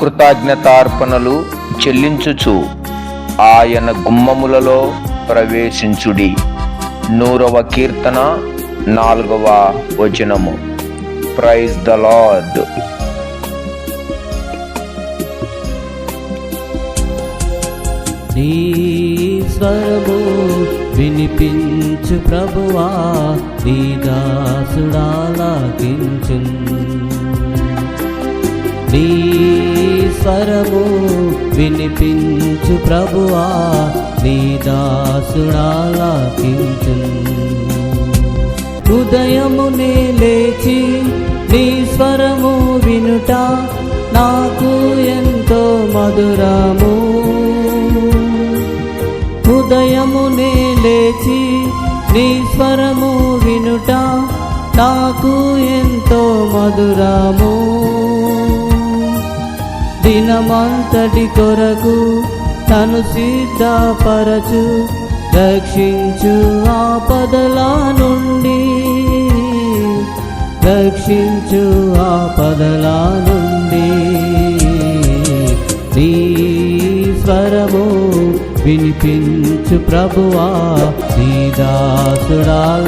కృతజ్ఞతార్పణలు చెల్లించుచు ఆయన గుమ్మములలో ప్రవేశించుడి. 100వ కీర్తన 4వ వచనము. Praise the Lord. నీ స్వరము వినిపించు ప్రభువా, నీ దాసుడాలకించున్. నీ స్వరము వినిపించు ప్రభువా, నీ దాసుడాలకించున్. ఉదయమునే లేచి నీ స్వరము వినుట నాకు ఎంతో మధురము. ఉదయమునే లేచి నీ స్వరము వినుట నాకు ఎంతో మధురము. దినమంతటి కొరకు తను సిద్ధపరచు, రక్షించు ఆపదల నుండి, రక్షించు ఆపదల నుండి. నీ స్వరము వినిపించు ప్రభువా, నీ దాసుడాలకించున్.